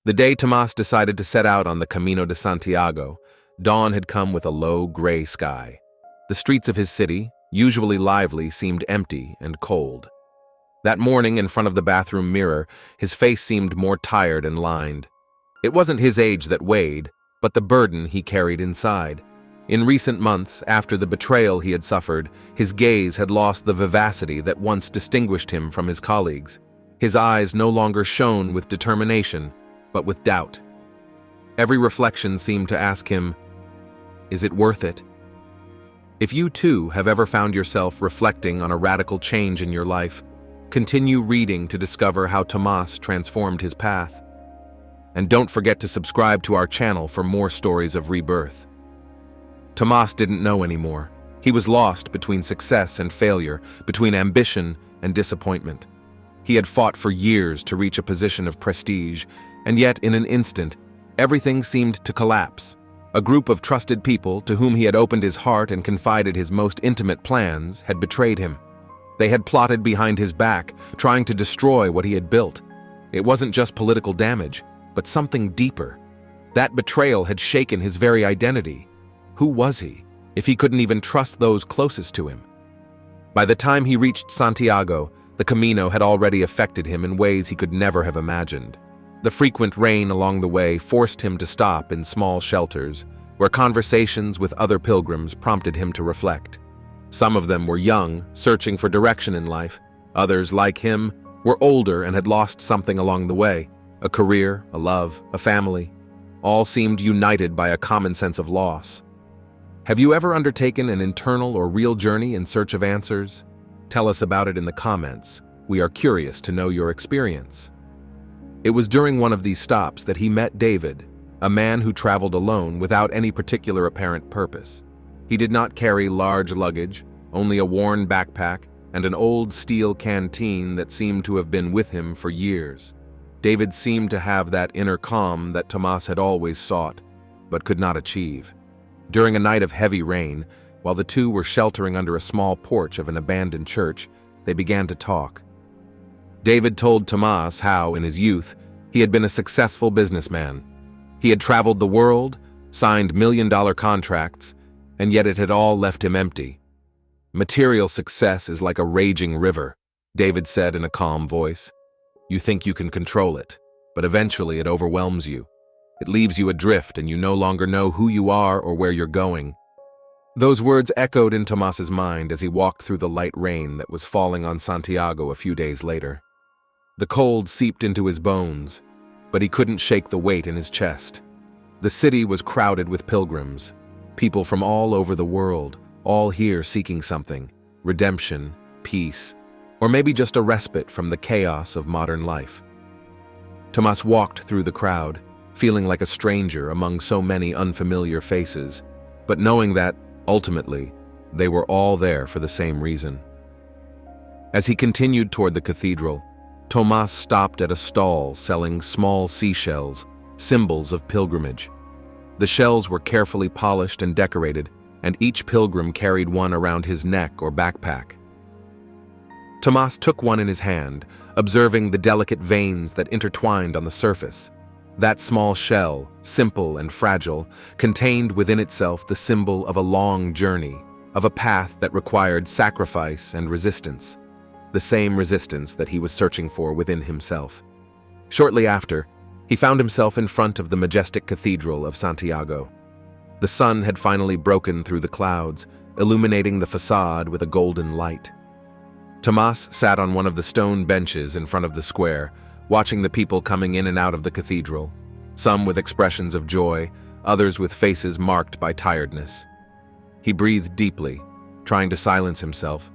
The day Tomás decided to set out on the Camino de Santiago, dawn had come with a low, gray sky. The streets of his city, usually lively, seemed empty and cold. That morning, in front of the bathroom mirror, his face seemed more tired and lined. It wasn't his age that weighed, but the burden he carried inside. In recent months, after the betrayal he had suffered, his gaze had lost the vivacity that once distinguished him from his colleagues. His eyes no longer shone with determination, but with doubt. Every reflection seemed to ask him, "Is it worth it?" If you too have ever found yourself reflecting on a radical change in your life, continue reading to discover how Tomás transformed his path. And don't forget to subscribe to our channel for more stories of rebirth. Tomás didn't know anymore. He was lost between success and failure, between ambition and disappointment. He had fought for years to reach a position of prestige, and yet in an instant, everything seemed to collapse. A group of trusted people to whom he had opened his heart and confided his most intimate plans had betrayed him. They had plotted behind his back, trying to destroy what he had built. It wasn't just political damage, but something deeper. That betrayal had shaken his very identity. Who was he, if he couldn't even trust those closest to him? By the time he reached Santiago, the Camino had already affected him in ways he could never have imagined. The frequent rain along the way forced him to stop in small shelters, where conversations with other pilgrims prompted him to reflect. Some of them were young, searching for direction in life. Others, like him, were older and had lost something along the way: a career, a love, a family. All seemed united by a common sense of loss. Have you ever undertaken an internal or real journey in search of answers? Tell us about it in the comments. We are curious to know your experience. It was during one of these stops that he met David, a man who traveled alone without any particular apparent purpose. He did not carry large luggage, only a worn backpack and an old steel canteen that seemed to have been with him for years. David seemed to have that inner calm that Tomás had always sought, but could not achieve. During a night of heavy rain, while the two were sheltering under a small porch of an abandoned church, they began to talk. David told Tomás how, in his youth, he had been a successful businessman. He had traveled the world, signed million-dollar contracts, and yet it had all left him empty. "Material success is like a raging river," David said in a calm voice. "You think you can control it, but eventually it overwhelms you. It leaves you adrift and you no longer know who you are or where you're going." Those words echoed in Tomás's mind as he walked through the light rain that was falling on Santiago a few days later. The cold seeped into his bones, but he couldn't shake the weight in his chest. The city was crowded with pilgrims, people from all over the world, all here seeking something: redemption, peace, or maybe just a respite from the chaos of modern life. Tomás walked through the crowd, feeling like a stranger among so many unfamiliar faces, but knowing that, ultimately, they were all there for the same reason. As he continued toward the cathedral, Tomás stopped at a stall selling small seashells, symbols of pilgrimage. The shells were carefully polished and decorated, and each pilgrim carried one around his neck or backpack. Tomás took one in his hand, observing the delicate veins that intertwined on the surface. That small shell, simple and fragile, contained within itself the symbol of a long journey, of a path that required sacrifice and resistance, the same resistance that he was searching for within himself. Shortly after, he found himself in front of the majestic cathedral of Santiago. The sun had finally broken through the clouds, illuminating the facade with a golden light. Tomás sat on one of the stone benches in front of the square, watching the people coming in and out of the cathedral, some with expressions of joy, others with faces marked by tiredness. He breathed deeply, trying to silence himself,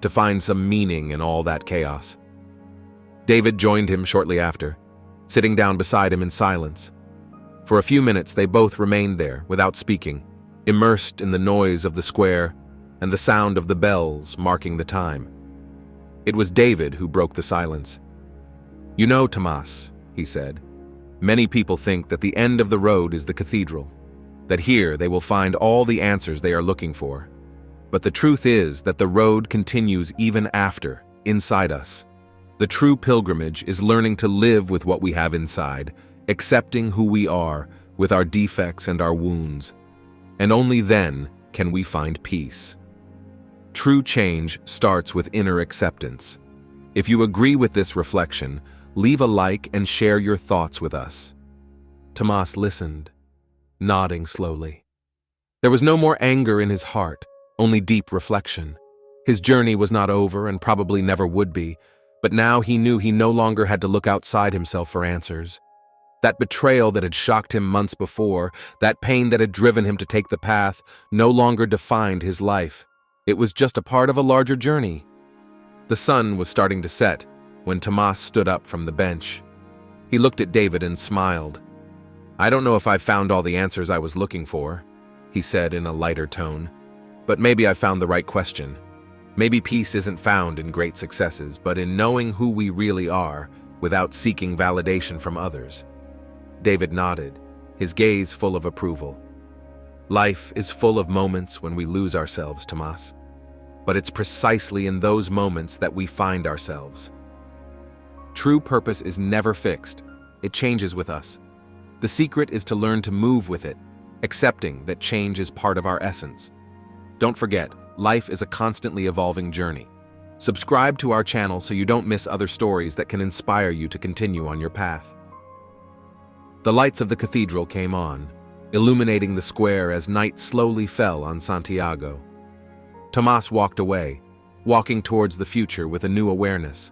to find some meaning in all that chaos. David joined him shortly after, sitting down beside him in silence. For a few minutes they both remained there, without speaking, immersed in the noise of the square and the sound of the bells marking the time. It was David who broke the silence. "You know, Tomás," he said, "many people think that the end of the road is the cathedral, that here they will find all the answers they are looking for. But the truth is that the road continues even after, inside us. The true pilgrimage is learning to live with what we have inside, accepting who we are with our defects and our wounds. And only then can we find peace. True change starts with inner acceptance. If you agree with this reflection, leave a like and share your thoughts with us. Tomás listened, nodding slowly. There was no more anger in his heart, only deep reflection. His journey was not over and probably never would be, but now he knew he no longer had to look outside himself for answers. That betrayal that had shocked him months before, that pain that had driven him to take the path, no longer defined his life. It was just a part of a larger journey. The sun was starting to set when Tomás stood up from the bench. He looked at David and smiled. "I don't know if I've found all the answers I was looking for," he said in a lighter tone, "but maybe I found the right question. Maybe peace isn't found in great successes, but in knowing who we really are without seeking validation from others." David nodded, his gaze full of approval. Life is full of moments when we lose ourselves, Tomás. But it's precisely in those moments that we find ourselves. True purpose is never fixed. It changes with us. The secret is to learn to move with it, accepting that change is part of our essence. Don't forget, life is a constantly evolving journey. Subscribe to our channel so you don't miss other stories that can inspire you to continue on your path. The lights of the cathedral came on, illuminating the square as night slowly fell on Santiago. Tomás walked away, walking towards the future with a new awareness.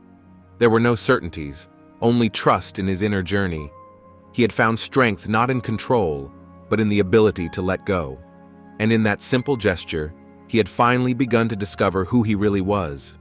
There were no certainties, only trust in his inner journey. He had found strength not in control, but in the ability to let go. And in that simple gesture, he had finally begun to discover who he really was.